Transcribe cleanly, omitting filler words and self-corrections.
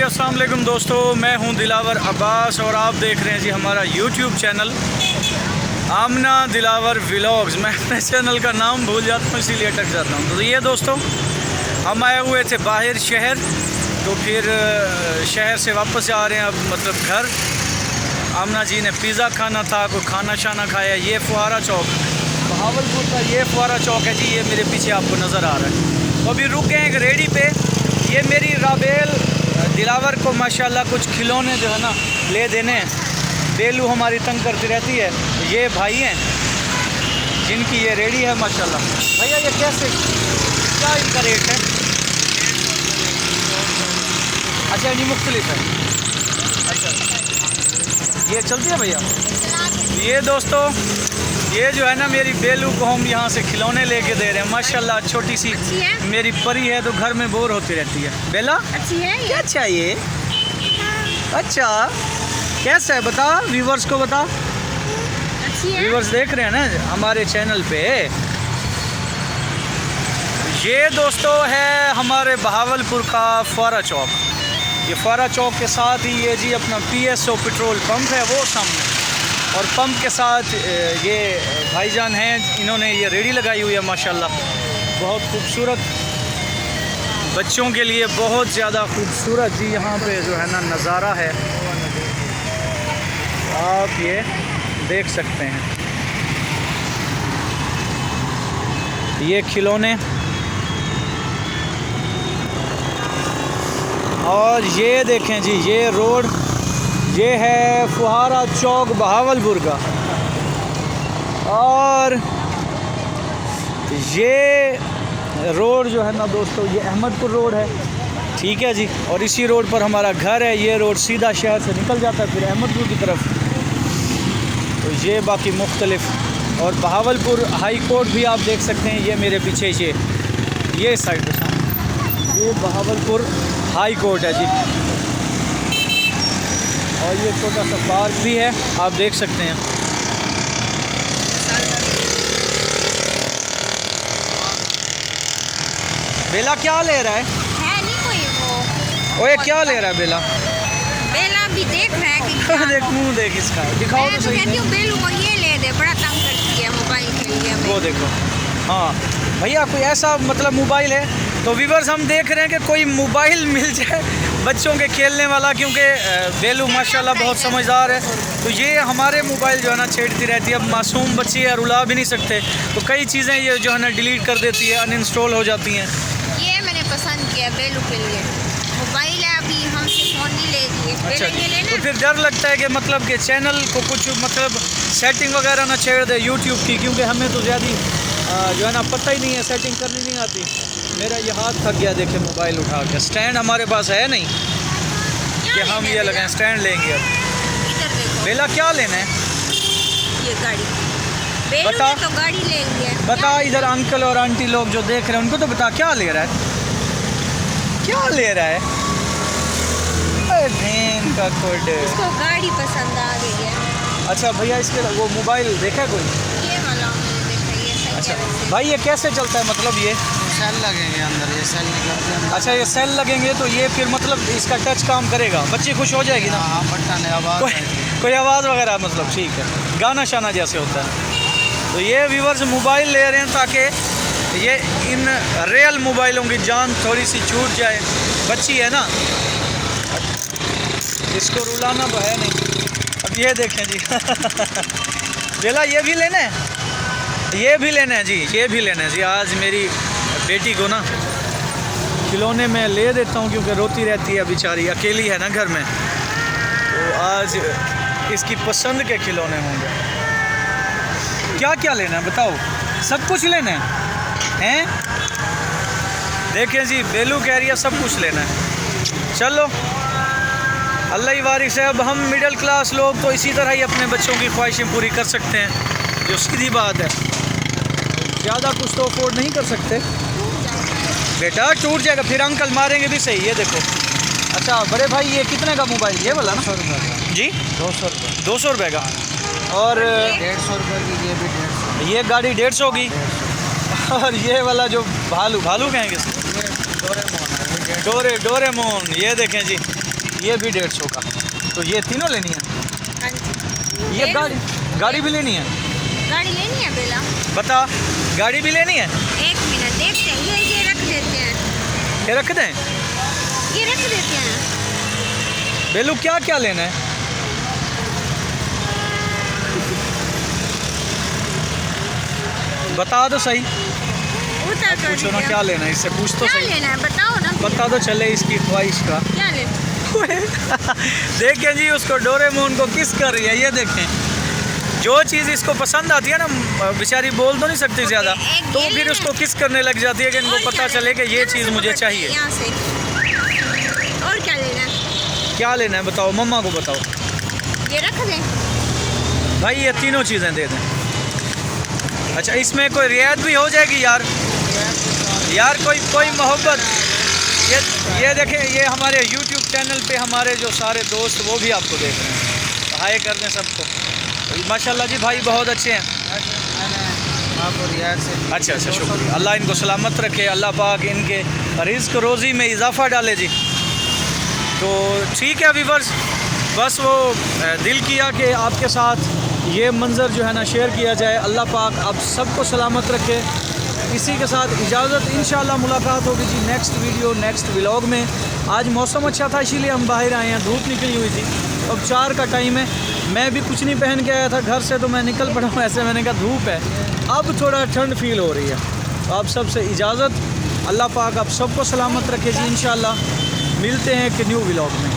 अस्सलाम वालेकुम दोस्तों, मैं हूं दिलावर अब्बास और आप देख रहे हैं जी हमारा यूट्यूब चैनल आमना दिलावर व्लॉग्स। मैं अपने चैनल का नाम भूल जाता हूं इसीलिए अटक जाता हूं। तो ये दोस्तों हम आए हुए थे बाहर शहर, तो फिर शहर से वापस आ रहे हैं अब मतलब घर। आमना जी ने पिज़्ज़ा खाना था, कोई खाना शाना खाया। ये फुहारा चौक बहावलपुर का ये फुहारा चौक है जी, ये मेरे पीछे आपको नज़र आ रहा है। तो अभी रुक गए एक रेडी पे। ये मेरी राबेल दिलावर को माशाल्लाह कुछ खिलौने जो है ना ले देने हैं। बेलू हमारी तंग करती रहती है। ये भाई हैं जिनकी ये रेडी है माशाल्लाह। भैया ये कैसे क्या इनका रेट है? अच्छा जी मुख्तलिफ है। अच्छा ये चलती है भैया। ये दोस्तों ये जो है ना मेरी बेलू को हम यहाँ से खिलौने लेके दे रहे हैं माशाल्लाह। छोटी सी मेरी परी है तो घर में बोर होती रहती है। बेला अच्छी है क्या चाहिए? अच्छा कैसा है बता, व्यूवर्स को बता। अच्छी है। व्यूवर्स देख रहे हैं ना हमारे चैनल पे। ये दोस्तों है हमारे बहावलपुर का फुहारा चौक। ये फुहारा चौक के साथ ही ये जी अपना PSO पेट्रोल पंप है वो सामने, और पंप के साथ ये भाईजान हैं, इन्होंने ये रेडी लगाई हुई है माशाल्लाह। बहुत खूबसूरत, बच्चों के लिए बहुत ज़्यादा खूबसूरत जी यहाँ पे जो है ना नज़ारा है, आप ये देख सकते हैं। ये खिलौने और ये देखें जी ये रोड, ये है फुहारा चौक बहावलपुर का, और ये रोड जो है ना दोस्तों ये अहमदपुर रोड है, ठीक है जी। और इसी रोड पर हमारा घर है। ये रोड सीधा शहर से निकल जाता है फिर अहमदपुर की तरफ। तो ये बाकी मुख्तलिफ, और बहावलपुर हाई कोर्ट भी आप देख सकते हैं। ये मेरे पीछे ये साइड पे सामने ये बहावलपुर हाई कोर्ट है जी। और ये छोटा सा पार्क भी है, आप देख सकते हैं। बेला क्या ले रहा है? नहीं कोई वो। ओए क्या ले रहा है बेला? बेला भी देख रहा है कि क्या देख मुंह देख इसका, दिखाओ तो सही। कहती हूँ बेलू को ये ले दे, बड़ा तंग करती है मोबाइल के लिए। वो देखो, हाँ भैया कोई ऐसा मतलब मोबाइल है तो व्यूअर्स हम देख रहे हैं कि कोई मोबाइल मिल जाए बच्चों के खेलने वाला, क्योंकि बेलू माशाल्लाह बहुत समझदार है। तो ये हमारे मोबाइल जो है ना छेड़ती रहती है। अब मासूम बच्ची है, रुला भी नहीं सकते, तो कई चीज़ें ये जो है ना डिलीट कर देती है, अनइंस्टॉल हो जाती हैं। ये मैंने पसंद किया बेलू के लिए। मोबाइल है अभी हमसे फ़ोन नहीं लेगी। अच्छा तो फिर डर लगता है कि मतलब कि चैनल को कुछ मतलब सेटिंग वगैरह ना छेड़ दे यूट्यूब की, क्योंकि हमें तो ज़्यादा जो है ना पता ही नहीं है, सेटिंग करनी नहीं आती। मेरा ये हाथ थक गया देखे मोबाइल उठा के। स्टैंड हमारे पास है नहीं कि हम ये लगाएं, स्टैंड लेंगे अब। इधर देखो बेला क्या लेना है? ये गाड़ी बेलू बता। ने तो गाड़ी ले ली है। बता इधर अंकल और आंटी लोग जो देख रहे हैं उनको तो बता क्या ले रहा है, क्या ले रहा है? भेन का कोड। उसको गाड़ी पसंद आ गई है। अच्छा भैया इसके वो मोबाइल देखा है कोई? ये वाला मैंने देखा, ये सही अच्छा है वैसे। भाई ये कैसे चलता है मतलब ये सेल लगेंगे अंदर, ये सेल निकलते हैं। अच्छा ये सेल लगेंगे तो ये फिर मतलब इसका टच काम करेगा, बच्ची खुश हो जाएगी ना? हाँ बटन है, आवाज़ कोई आवाज़ वगैरह मतलब ठीक है, गाना शाना जैसे होता है। तो ये व्यूअर्स मोबाइल ले रहे हैं ताकि ये इन रियल मोबाइलों की जान थोड़ी सी छूट जाए। बच्ची है ना, इसको रुलाना तो है नहीं। अब ये देखें जी बेला ये भी लेना है, ये भी लेना है जी, ये भी लेना है जी। आज मेरी बेटी को ना खिलौने में ले देता हूँ क्योंकि रोती रहती है बेचारी, अकेली है ना घर में, तो आज इसकी पसंद के खिलौने होंगे। क्या क्या लेना है बताओ? सब कुछ लेना है हैं? देखें जी बेलू कह रही है सब कुछ लेना है। चलो अल्लाह ही वारिस है। अब हम मिडिल क्लास लोग तो इसी तरह ही अपने बच्चों की ख्वाहिशें पूरी कर सकते हैं, जो सीधी बात है। ज़्यादा कुछ तो अफोर्ड नहीं कर सकते। बेटा टूट जाएगा फिर अंकल मारेंगे भी सही। ये देखो। अच्छा बड़े भाई ये कितने का मोबाइल? ये वाला ना? 200 रुपये का जी 200 रुपये 200 रुपये का। और 150 रुपये की ये भी 150। ये गाड़ी 150 की। और ये वाला जो भालू कहेंगे ये डोरेमोन है, डोरेमोन, ये देखें जी ये भी 150 का। तो ये तीनों लेनी है। हाँ जी। ये गाड़ी भी लेनी है। गाड़ी लेनी है बेला? बता, गाड़ी भी लेनी है। एक मिनट देखते हैं, ये रख देते हैं। ये रख दें? ये रख देते हैं। बेलू क्या क्या लेना है? बता दो सही। उतर कर पूछो ना क्या लेना है, इससे पूछ तो क्या सही। लेना है बताओ ना। बता दो चले इसकी ख्वाहिश का। क्या लेना? देखें जी, उसको डोरेमोन को किस कर रही है, ये देखें। जो चीज़ इसको पसंद आती है ना, बेचारी बोल तो नहीं सकती ज़्यादा, तो ये फिर लेना उसको किस करने लग जाती है कि इनको और पता क्या चले कि लेना? ये यहाँ चीज़ से मुझे पकड़ते हैं, चाहिए। यहाँ से। और क्या लेना है? क्या लेना है बताओ, मम्मा को बताओ। ये रख दें? भाई ये तीनों चीज़ें दे दें। अच्छा, इसमें कोई रियायत भी हो जाएगी यार? यार कोई मोहब्बत। ये देखें, ये हमारे YouTube चैनल पे हमारे जो सारे दोस्त वो भी आपको देख रहे हैं, हाय कर दें सबको। माशाल्लाह जी, भाई बहुत अच्छे हैं। आपको रियायत से। अच्छा, शुक्रिया। अल्लाह इनको सलामत रखे, अल्लाह पाक इनके रिज़्क रोज़ी में इजाफ़ा डाले जी। तो ठीक है व्यूअर्स, बस वो दिल किया कि आपके साथ ये मंज़र जो है ना शेयर किया जाए। अल्लाह पाक आप सबको सलामत रखे। इसी के साथ इजाज़त, इंशाअल्लाह मुलाकात होगी जी नेक्स्ट वीडियो नेक्स्ट व्लॉग में। आज मौसम अच्छा था इसीलिए हम बाहर आए हैं, धूप निकली हुई थी। अब 4 का टाइम है, मैं भी कुछ नहीं पहन के आया था घर से, तो मैं निकल पड़ा हूँ ऐसे। मैंने कहा धूप है, अब थोड़ा ठंड फील हो रही है। तो आप सबसे इजाज़त, अल्लाह पाक आप सबको सलामत रखे जी। इंशाअल्लाह मिलते हैं एक न्यू व्लॉग में।